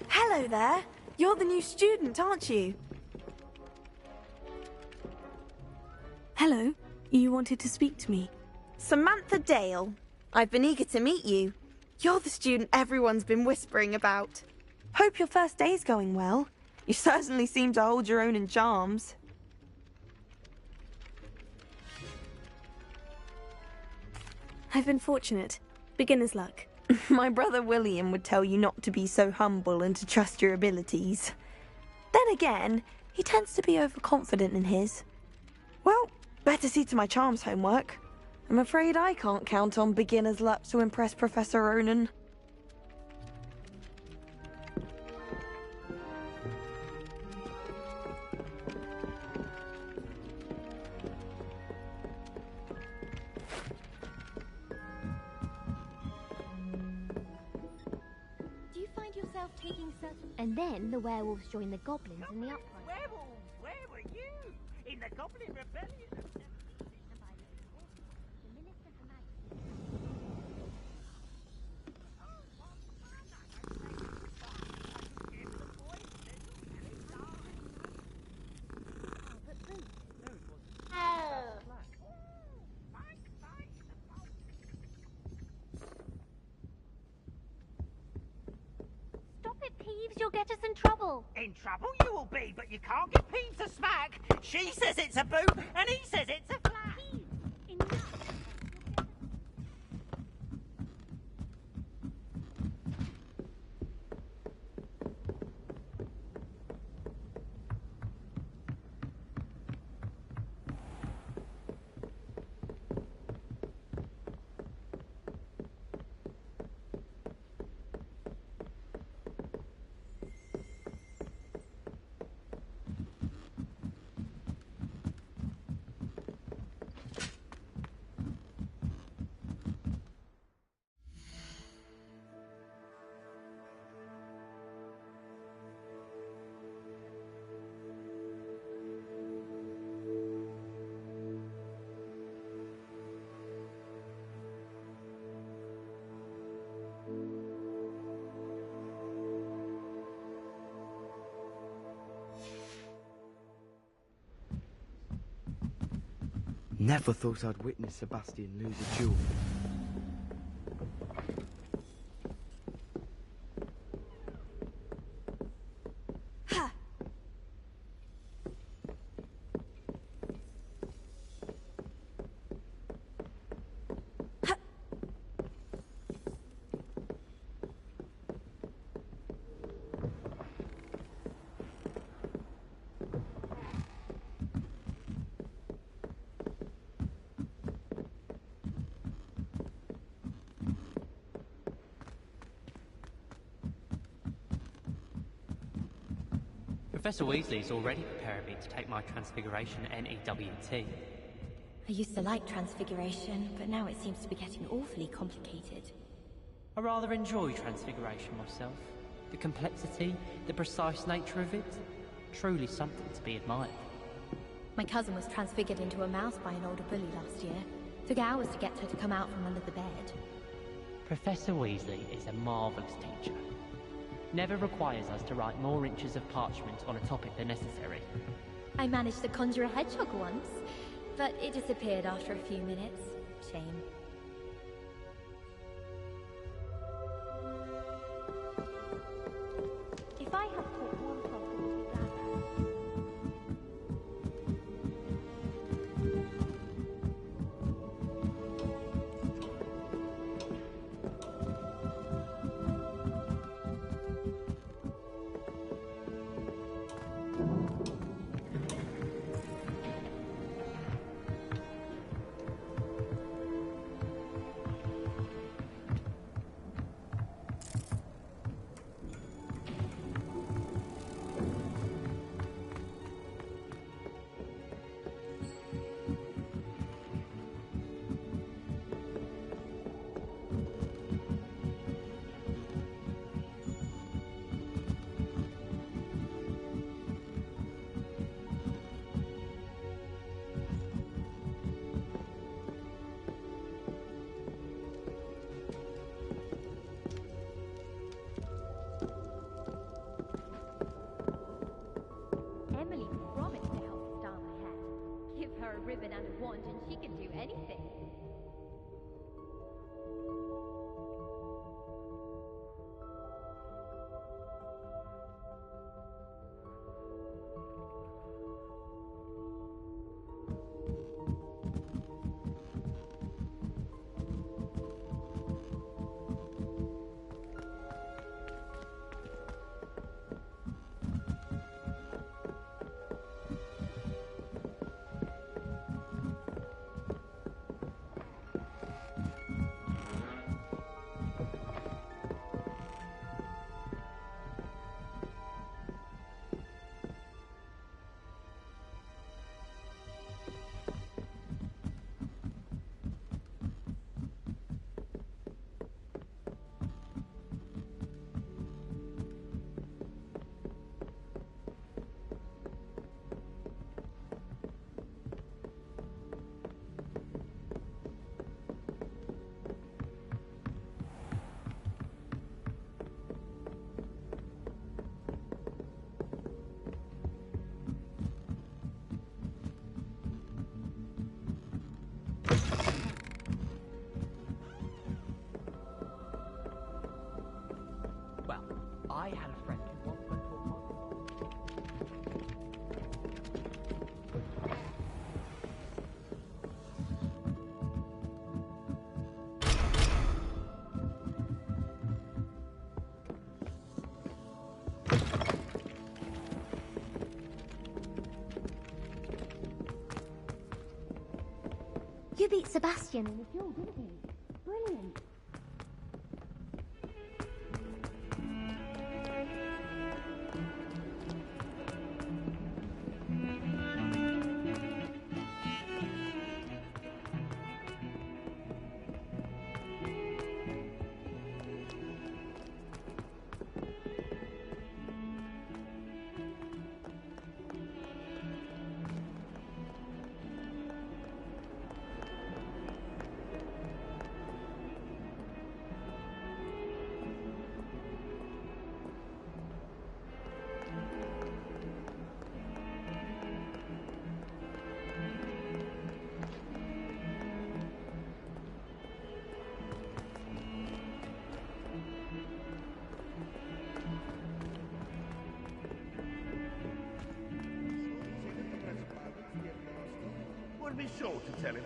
Hello there. You're the new student, aren't you? Hello. You wanted to speak to me? Samantha Dale. I've been eager to meet you. You're the student everyone's been whispering about. Hope your first day's going well. You certainly seem to hold your own in charms. I've been fortunate. Beginner's luck. My brother William would tell you not to be so humble and to trust your abilities. Then again, he tends to be overconfident in his. Well, better see to my charms homework. I'm afraid I can't count on beginner's luck to impress Professor Ronen. Do you find yourself taking certain... And then the werewolves join the goblins in the uprising. Werewolves, where were you? In the Goblin Rebellion? Stop it, Peeves, you'll get us in trouble. In trouble you will be, but you can't get Peeves to smack. She says it's a boo, and he says it's a flat. Never thought I'd witness Sebastian lose a duel. Professor Weasley's already preparing me to take my Transfiguration NEWT. I used to like Transfiguration, but now it seems to be getting awfully complicated. I rather enjoy Transfiguration myself. The complexity, the precise nature of it, truly something to be admired. My cousin was transfigured into a mouse by an older bully last year. Took hours to get her to come out from under the bed. Professor Weasley is a marvellous teacher. Never requires us to write more inches of parchment on a topic than necessary. I managed to conjure a hedgehog once, but it disappeared after a few minutes. Shame. If I have taught one person to be glad Emily promised to help style my hair. Give her a ribbon and a wand and she can do anything. You beat Sebastian in the duel, didn't you? Brilliant. Be sure to tell him.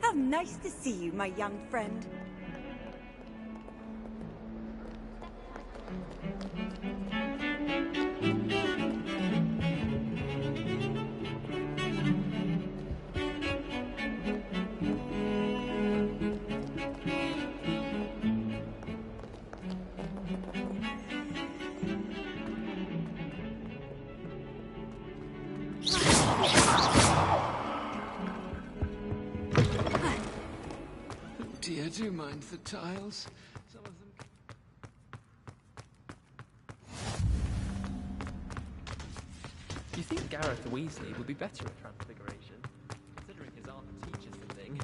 How nice to see you, my young friend. Dear, do you mind the tiles? Some of them... You think Gareth Weasley would be better at Transfiguration, considering his aunt teaches the thing?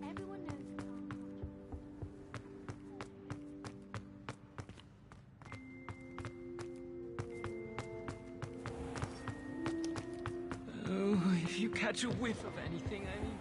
Everyone knows the Oh, if you catch a whiff of anything, I mean...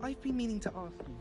I've been meaning to ask you.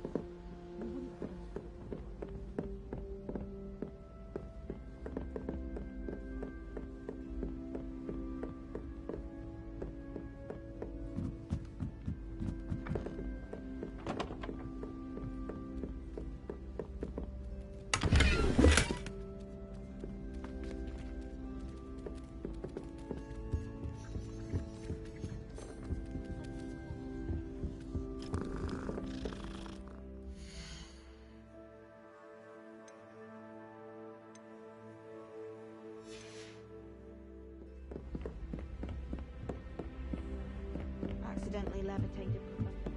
gently levitated.